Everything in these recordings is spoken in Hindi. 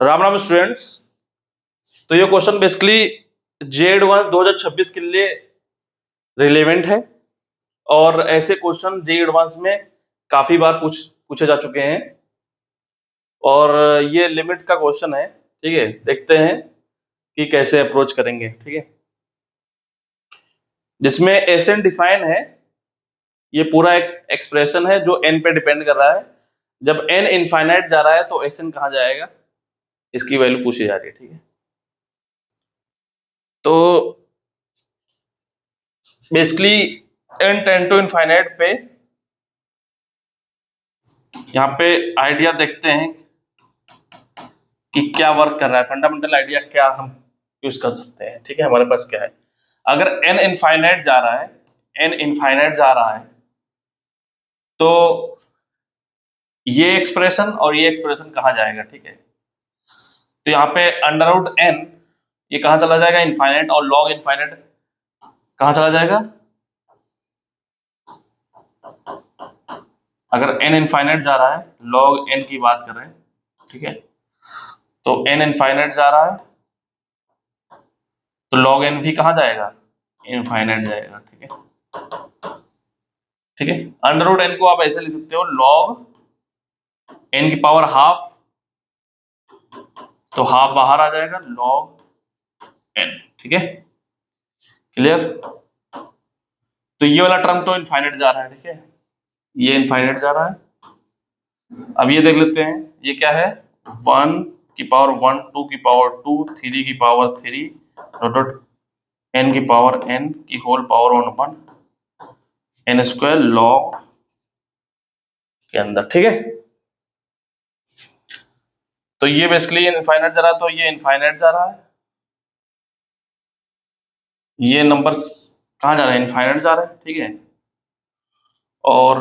राम राम स्टूडेंट्स। तो ये क्वेश्चन बेसिकली जे एडवांस 2026 के लिए रिलेवेंट है और ऐसे क्वेश्चन जे एडवांस में काफी बार पूछे जा चुके हैं और ये लिमिट का क्वेश्चन है। ठीक है, देखते हैं कि कैसे अप्रोच करेंगे। ठीक है, जिसमें एस एन डिफाइन है। ये पूरा एक एक्सप्रेशन है जो एन पे डिपेंड कर रहा है। जब एन इनफाइनाइट जा रहा है तो एस एन कहाँ जाएगा, इसकी वैल्यू पूछी जा रही है। ठीक है, तो basically n tends to infinite पे यहाँ पे आइडिया देखते हैं कि क्या वर्क कर रहा है, फंडामेंटल आइडिया क्या हम यूज कर सकते हैं। ठीक है, हमारे पास क्या है, अगर एन इनफाइनाइट जा रहा है, एन इनफाइनाइट जा रहा है तो ये एक्सप्रेशन और ये एक्सप्रेशन कहाँ जाएगा। ठीक है, तो यहाँ पे अंडर रूट एन ये कहाँ चला जाएगा, इनफाइनाइट, और लॉग इनफाइनाइट कहाँ चला जाएगा। अगर एन इनफाइनाइट जा रहा है, लॉग एन की बात कर रहे हैं, ठीक है, तो एन इनफाइनाइट जा रहा है तो लॉग एन भी कहाँ जाएगा, इनफाइनाइट जाएगा। ठीक है, ठीक है, अंडर रूट एन को आप ऐसे लिख सकते हो, लॉग एन की पावर हाफ, तो हाफ बाहर आ जाएगा, लॉग एन। ठीक है, क्लियर। तो ये वाला टर्म तो इनफाइनाइट जा रहा है। ठीक है, ये इनफाइनाइट जा रहा है। अब ये देख लेते हैं, ये क्या है, 1 की पावर 1, 2 की पावर 2, 3 की पावर 3, डॉट एन की पावर एन की whole power 1/n square log के अंदर। ठीक है, तो ये बेसिकली इनफाइनाइट जा रहा है, तो ये इनफाइनाइट जा रहा है, ये नंबर्स कहाँ जा रहे हैं, इनफाइनाइट जा रहे हैं। ठीक है, और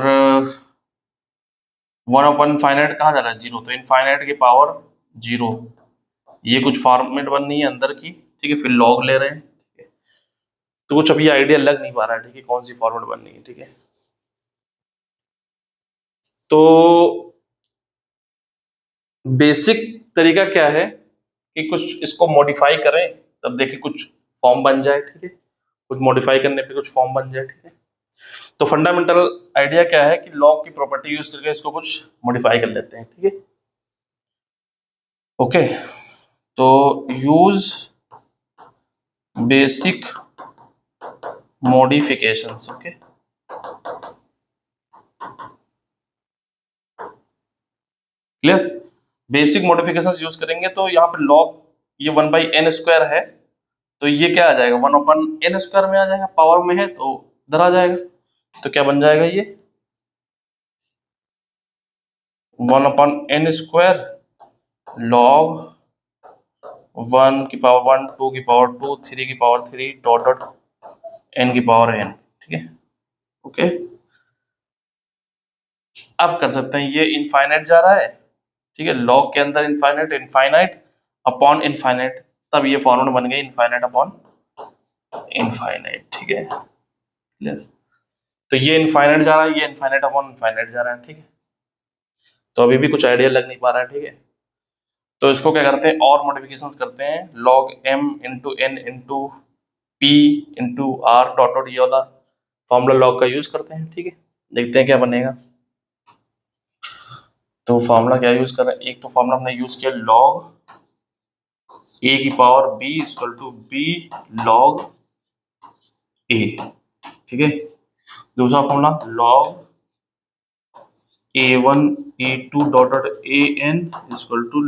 1/n कहाँ जा रहा है, 0, तो इनफाइनाइट की पावर 0। ये कुछ फॉर्मेट बननी है अंदर की। ठीक है, फिर लॉग ले रहे हैं। ठीक है, तो कुछ अभी आइडिया लग नहीं पा रहा है। ठीक है, कौन सी फॉर्मेट बननी है। ठीक है, तो बेसिक तरीका क्या है कि कुछ इसको मॉडिफाई करें, तब देखिए कुछ फॉर्म बन जाए। ठीक है, कुछ मॉडिफाई करने पे कुछ फॉर्म बन जाए। ठीक है, तो फंडामेंटल आइडिया क्या है कि लॉग की प्रॉपर्टी यूज करके इसको कुछ मॉडिफाई कर लेते हैं। ठीक है, ओके, तो use basic modifications. Okay, clear. Basic modifications use करेंगे तो यहाँ पे लॉग ये 1/n स्क्वायर है, तो ये क्या आ जाएगा, 1/n स्क्वायर में आ जाएगा, पावर में है तो इधर आ जाएगा, तो क्या बन जाएगा, ये 1/n स्क्वायर लॉग 1 की पावर 1, 2 की पावर 2, 3 की पावर 3, डॉट डॉट n की पावर n। ठीक है, ओके, अब कर सकते हैं, ये इनफाइनाइट जा रहा है। ठीक है, लॉग के अंदर इनफाइनाइट, इनफाइनाइट अपॉन इनफाइनाइट, तब ये फॉर्मूला बन गया इनफाइनाइट अपॉन इनफाइनाइट। ठीक है, क्लियर। तो ये इनफाइनाइट जा रहा है, ये इनफाइनाइट अपॉन इनफाइनाइट जा रहा है। ठीक है, तो अभी भी कुछ आइडिया लग नहीं पा रहा है। ठीक है, तो इसको क्या करते हैं, और मॉडिफिकेशंस करते हैं, log m into n into p into r dot dot, ये वाला फॉर्मूला लॉग का यूज करते हैं। ठीक है, देखते हैं क्या बनेगा। तो फॉर्मूला क्या यूज कर रहे हैं, एक तो फॉर्मूला हमने यूज किया लॉग ए की power B equal to B log A. ठीक है, दूसरा formula log a1 a2 dot dot A N equal to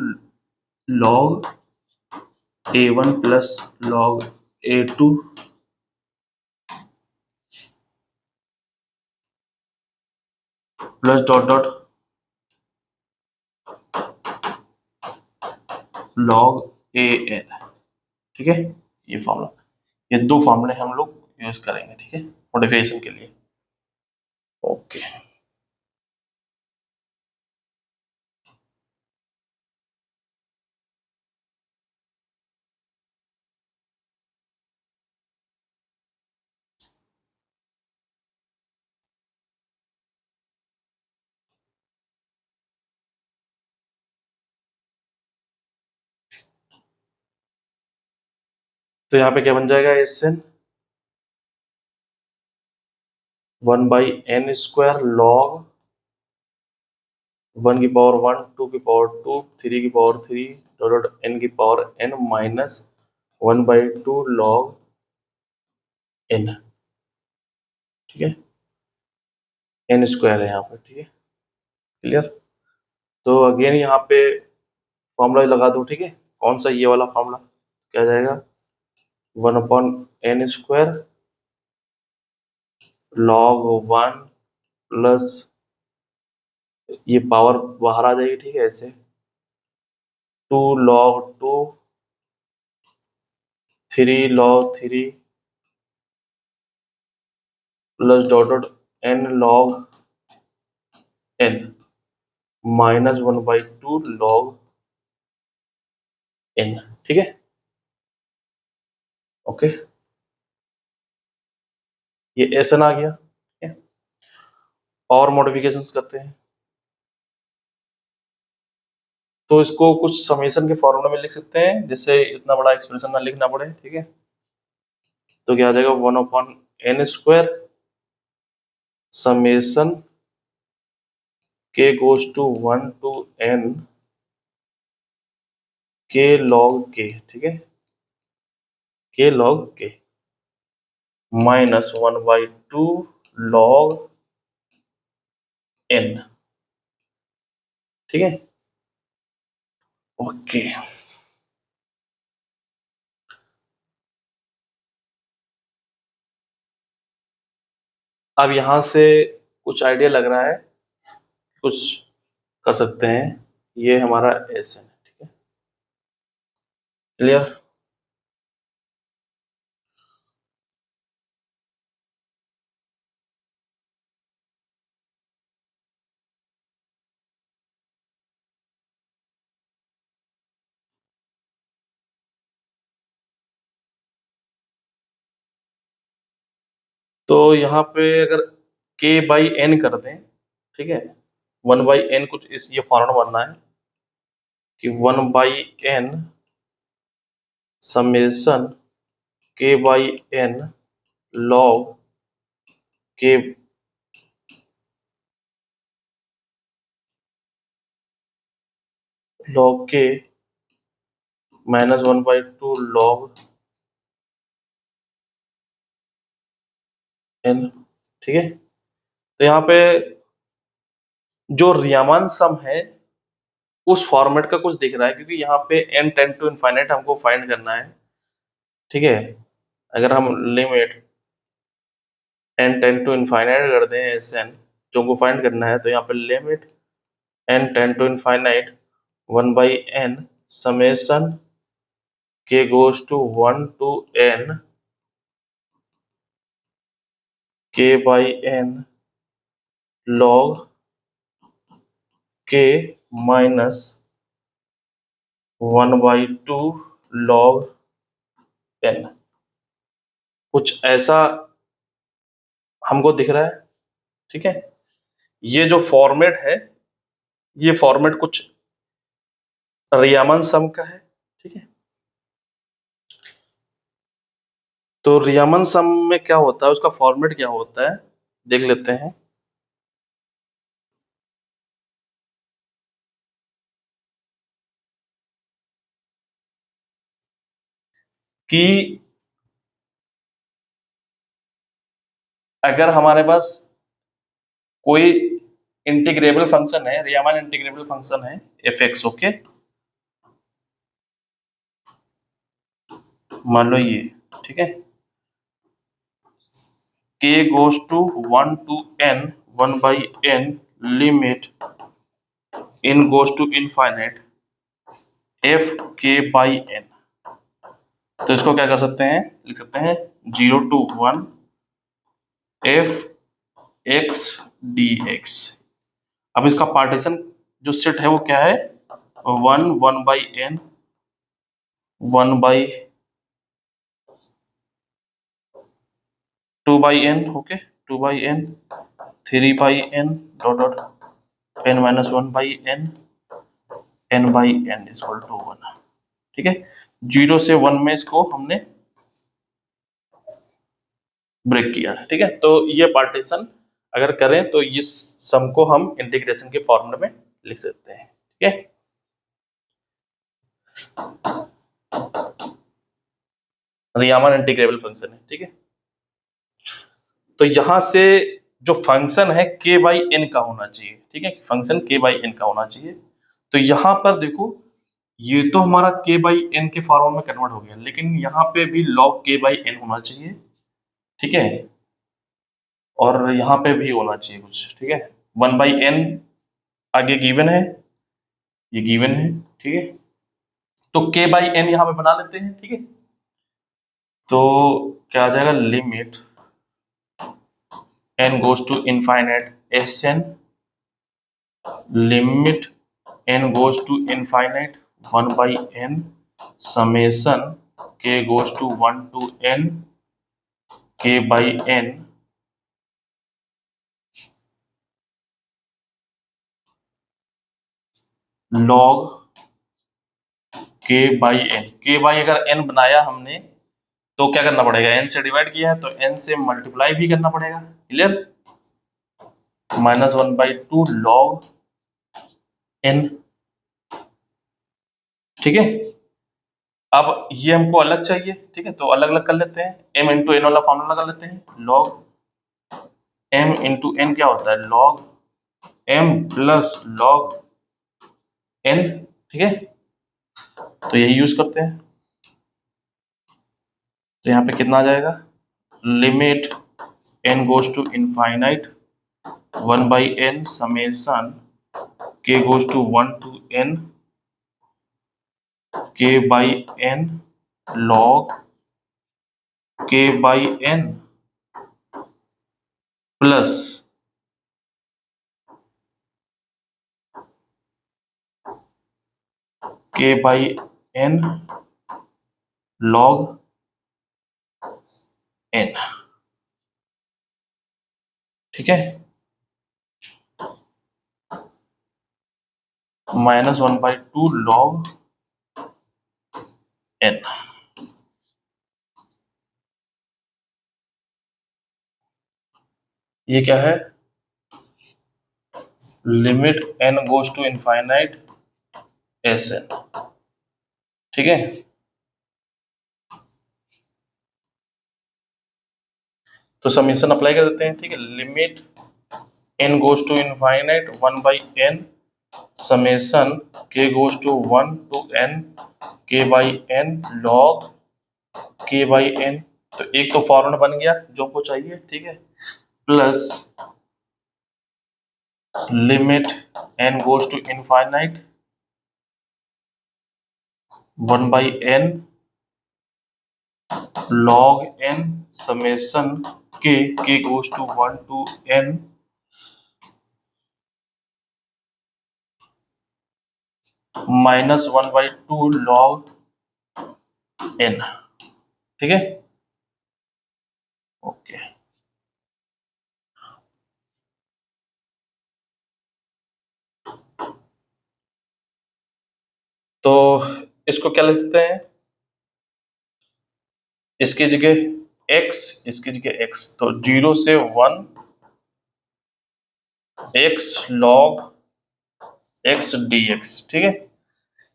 log a1 plus log a2 plus dot dot log A N. ठीक है, ये फॉर्मूला, ये दो फॉर्मूले हम लोग यूज करेंगे। ठीक है, मॉडिफिकेशन के लिए। ओके। तो यहाँ पे क्या बन जाएगा, एस एन 1/n² लॉग 1 की पावर 1, 2 की पावर 2, 3 की पावर 3 डॉट n की power n minus 1/2 log n। ठीक है, n² है यहाँ पे। ठीक है, क्लियर। तो अगेन यहाँ पे फॉर्मूला लगा दो। ठीक है, कौन सा, ये वाला फॉर्मूला क्या जाएगा, 1/n² लॉग 1 प्लस ये पावर बाहर आ जाएगी। ठीक है, ऐसे 2 log 2 3 log 3 plus dot dot n log n minus 1/2 log n। ठीक है, ओके, ये एस एन आ गया। ठीक है, और मॉडिफिकेशंस करते हैं। तो इसको कुछ समेशन के फॉर्मूला में लिख सकते हैं, जिससे इतना बड़ा एक्सप्रेशन ना लिखना पड़े। ठीक है, तो क्या आ जाएगा, 1/n² summation k goes to 1 to n k log k। ठीक है, k log k minus 1/2 log n। ठीक है, ओके। अब यहां से कुछ आइडिया लग रहा है, कुछ कर सकते हैं। ये हमारा एस है। ठीक है, क्लियर। तो यहाँ पे अगर k/n कर दें, ठीक है, 1/n कुछ इस ये फॉर्मूला बनना है कि 1/n summation k/n log k log k minus 1/2 log n। ठीक है, तो यहाँ पे जो रियामान सम है उस फॉर्मेट का कुछ दिख रहा है, क्योंकि यहाँ पे n टेंड टू इनफाइनाइट हमको फाइंड करना है। ठीक है, अगर हम limit n tends to infinite कर दें एस एन, जो हमको फाइंड करना है, तो यहाँ पे limit n tends to infinite 1/n summation k goes to 1 to n k/n log k minus 1/2 log n, कुछ ऐसा हमको दिख रहा है। ठीक है, ये जो फॉर्मेट है, ये फॉर्मेट कुछ रियामन सम का है। ठीक है, तो रियामन सम में क्या होता है, उसका फॉर्मेट क्या होता है, देख लेते हैं। कि अगर हमारे पास कोई इंटीग्रेबल फंक्शन है, रियामन इंटीग्रेबल फंक्शन है एफ एक्स, ओके, मान लो ये। ठीक है, k goes to 1 to n 1/n limit n goes to infinite f k/n। तो इसको क्या कर सकते हैं, लिख सकते हैं 0 to 1 f x dx। अब इसका पार्टीशन जो सेट है वो क्या है, 1/n 1/2/n, okay, 2/n 3/n dot dot n minus 1/n n/n is equal to 1। ठीक है, 0 से 1 में इसको हमने ब्रेक किया है, ठीक है। तो ये पार्टीशन अगर करें तो इस सम को हम इंटीग्रेशन के फॉर्मूले में लिख सकते हैं, ठीक है। रियामन इंटीग्रेबल फंक्शन है, ठीक है। तो यहां से जो फंक्शन है k बाई एन का होना चाहिए, ठीक है, फंक्शन k बाई एन का होना चाहिए। तो यहां पर देखो ये तो हमारा k बाई एन के फॉर्म में कन्वर्ट हो गया, लेकिन यहाँ पे भी log k बाई एन होना चाहिए, ठीक है, और यहाँ पे भी होना चाहिए कुछ, ठीक है। 1 बाई एन आगे गिवन है, ये गिवन है, ठीक है। तो k बाई एन यहाँ पे बना लेते हैं, ठीक है। तो क्या आ जाएगा, limit n goes to infinite S n, limit n goes to infinite 1 by n summation k goes to 1 to n k by n log k by n। k by अगर n बनाया हमने तो क्या करना पड़ेगा, n से डिवाइड किया है तो n से मल्टीप्लाई भी करना पड़ेगा, क्लियर। -1/2 log n, ठीक है। अब ये हमको अलग चाहिए, ठीक है, तो अलग अलग कर लेते हैं, m इंटू एन वाला फॉर्मूला लगा लेते हैं। log m इंटू एन क्या होता है, log m plus log n, ठीक है। तो यही यूज करते हैं। तो यहाँ पे कितना आ जाएगा, limit n goes to infinite 1 by n summation k goes to 1 to n k by n log k by n plus k by n log n, ठीक है, -1/2 log n। ये क्या है, limit n goes to infinite S n, ठीक है। तो समीशन अप्लाई कर देते हैं, ठीक है। Limit n goes to infinite 1 by n summation k goes to 1 to n k by n log k by n। तो एक तो फॉर्मूला बन गया जो हमको चाहिए, ठीक है, plus limit n goes to infinite 1 by n log n summation k goes to 1 to n -1/2 log n, ठीक है, ओके। तो इसको क्या लिखते हैं, इसकी जगह x, इसकी जगह x, तो 0 से 1 x log x dx, ठीक है।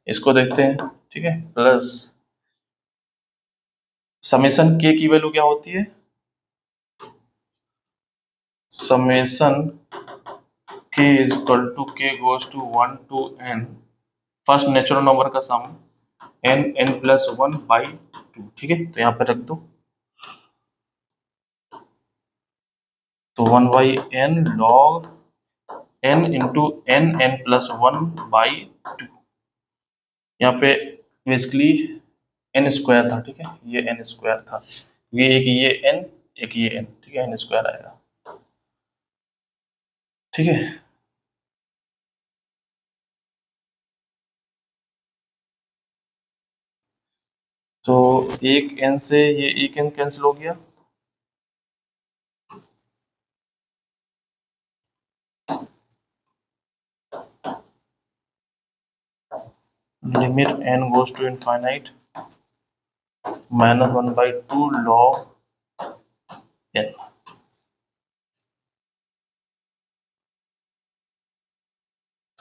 इसको देखते हैं, ठीक है, प्लस समेशन k की वैल्यू क्या होती है, summation k is equal to k goes to 1 to n first natural number का सम n प्लस 1 बाई 2, ठीक है। तो यहाँ पे रख दो, तो 1 by n log n into n plus 1 by 2। यहाँ पे बेसिकली एन स्क्वायर था, ठीक है, ये एन स्क्वायर था, ये एन, एक ये एन, ठीक है, एन स्क्वायर आएगा, ठीक है। तो एक एन से ये एक एन कैंसिल हो गया, limit n goes to infinite -1/2 log n।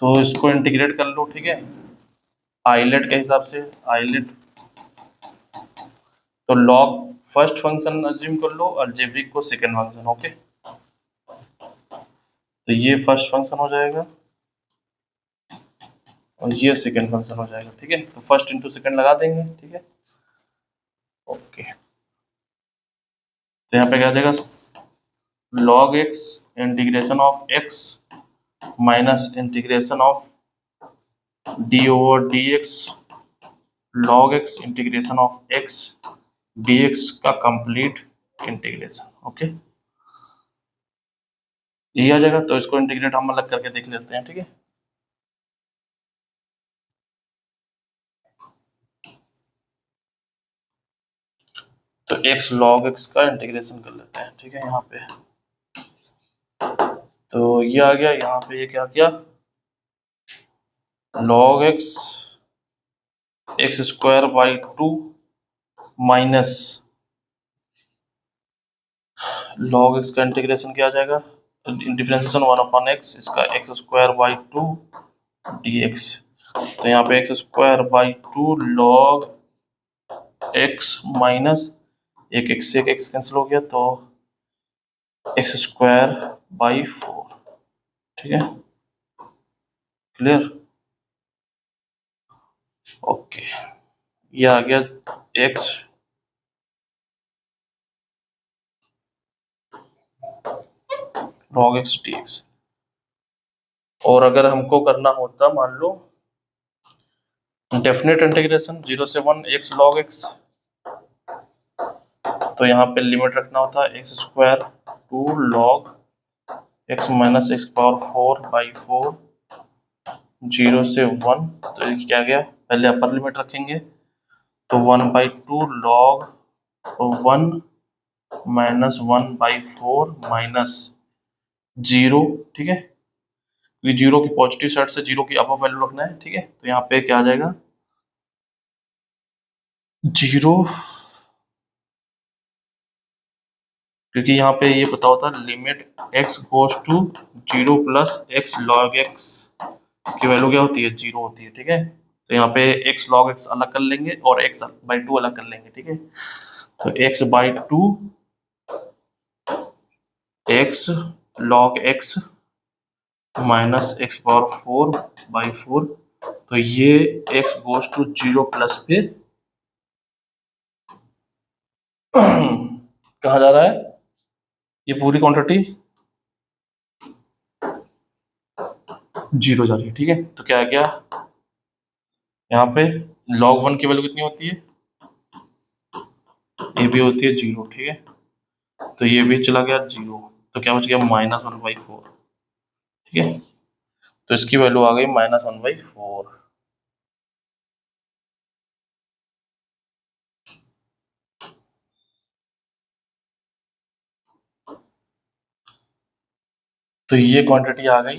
तो इसको इंटीग्रेट कर लो, ठीक है, आइलेट के हिसाब से। आइलेट तो लॉग फर्स्ट फंक्शन अज्यूम कर लो, अलजेब्रिक को सेकंड फंक्शन। ओके, तो ये फर्स्ट फंक्शन हो जाएगा और ये सेकंड फंक्शन हो जाएगा, ठीक है। तो फर्स्ट इंटू सेकंड लगा देंगे, ठीक है। ओके, तो यहाँ पे क्या आ जाएगा, log x integration of x minus integration of d over dx log x integration of x dx का कंप्लीट इंटीग्रेशन। ओके, ये आ जाएगा। तो इसको इंटीग्रेट हम अलग करके देख लेते हैं, ठीक है। तो x log x का इंटीग्रेशन कर लेते हैं, ठीक है। यहाँ पे तो ये आ गया, यहाँ पे ये क्या किया, log x x square by 2 minus log x का इंटीग्रेशन क्या आ जाएगा, डिफरेंशिएशन 1/x, इसका एक्स स्क्वायर बाई 2 dx। तो यहाँ पे x square by 2 log x minus एक एक्स से एक एक्स कैंसिल हो गया, तो एक्स स्क्वायर बाई 4, ठीक है। Clear, okay. ये आ गया x log x dx। और अगर हमको करना होता, मान लो डेफिनेट इंटीग्रेशन 0 से 1 x log x, तो यहाँ पे लिमिट रखना होता है x square 2 log x minus x power 4 by 4 0 से 1। तो ये क्या गया, पहले अपर लिमिट रखेंगे, तो 1/2 log 1 माइनस 1/4 माइनस 0, ठीक है। क्योंकि जीरो की पॉजिटिव साइड से जीरो की अपर वैल्यू रखना है, ठीक है। तो यहाँ पे क्या आ जाएगा, 0, क्योंकि यहाँ पे ये पता होता है limit x goes to 0 plus x log x की वैल्यू क्या होती है, 0 होती है, ठीक है। तो यहाँ पे x log x अलग कर लेंगे और x बाई 2 अलग कर लेंगे, ठीक है। तो x by 2 x log x minus x power 4 by 4, तो ये x गोज टू 0 प्लस पे कहा जा रहा है, ये पूरी क्वांटिटी 0 जा रही है, ठीक है। तो क्या आ गया, यहाँ पे log 1 की वैल्यू कितनी होती है, ये भी होती है 0, ठीक है। तो ये भी चला गया 0, तो क्या बच गया -1/4, ठीक है। तो इसकी वैल्यू आ गई -1/4। तो ये क्वांटिटी आ गई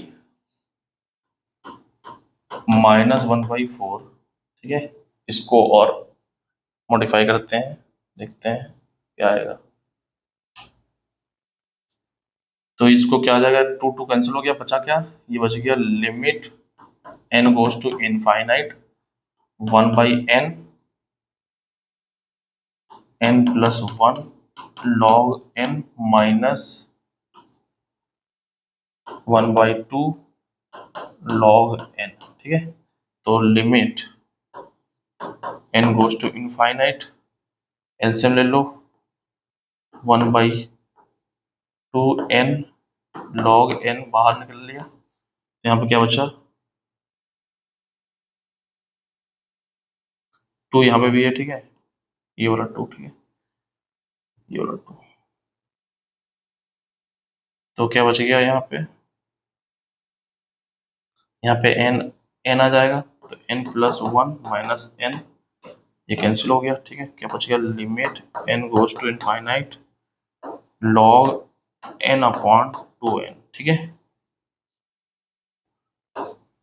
-1/4, ठीक है। इसको और मॉडिफाई करते हैं, देखते हैं क्या आएगा। तो इसको क्या आ जाएगा, 2 2 कैंसिल हो गया, बचा क्या, ये बच गया limit n goes to infinite 1/n n plus 1 log n minus 1/2 log n, ठीक है। तो limit n goes to infinite, LCM ले लो, 1/2 n log n बाहर निकल लिया, तो यहाँ पे क्या बचा, 2 यहाँ पे भी है, ठीक है। ये वाला 2, ठीक है, ये वाला 2। तो क्या बच गया, यहाँ पे n आ जाएगा, तो n प्लस 1 माइनस n, ये कैंसिल हो गया, ठीक है। क्या बच गया, limit n goes to infinite log n upon 2n, ठीक है।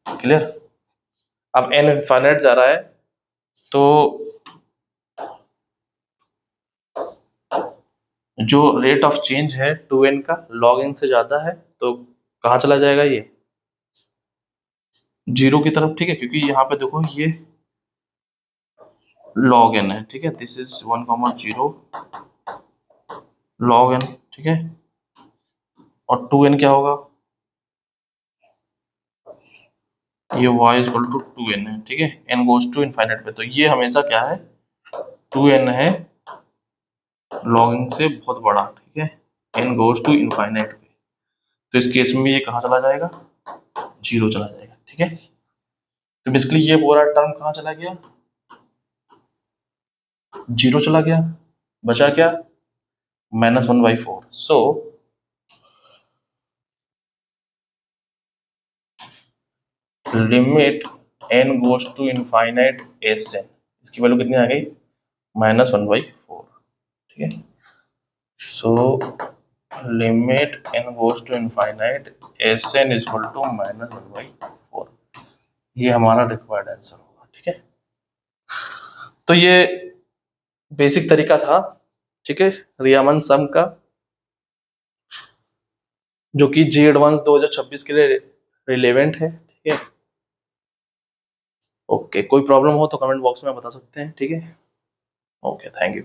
क्लियर, अब n इनफाइनाइट जा रहा है, तो जो रेट ऑफ चेंज है 2n का log n से ज्यादा है तो कहाँ चला जाएगा ये, जीरो की तरफ, ठीक है, क्योंकि यहाँ पे देखो ये log n है, ठीक है, दिस इज 1,0 log n, ठीक है, और 2n क्या होगा, ये y इक्वल टू 2n है, ठीक है, n गोज टू इनफाइनाइट पे, तो ये हमेशा क्या है, 2n है, log n से बहुत बड़ा, ठीक है, n गोज टू इनफाइनाइट पे, तो इस केस में ये कहाँ चला जाएगा, जीरो चला जाएगा, ठीक है। तो बेसिकली ये पूरा टर्म कहाँ चला गया, जीरो चला गया, बचा क्या, -1/4। So limit n goes to infinite S n, इसकी वैल्यू कितनी आ गई, -1/4, ठीक है। So limit n goes to infinite S n is equal to -1/4, ये हमारा रिक्वायर्ड आंसर होगा, ठीक है। तो ये बेसिक तरीका था, ठीक है, रियामन सम का, जो कि जी एडवांस 2026 के लिए रिलेवेंट है, ठीक है। ओके, कोई प्रॉब्लम हो तो कमेंट बॉक्स में बता सकते हैं, ठीक है। Okay, thank you.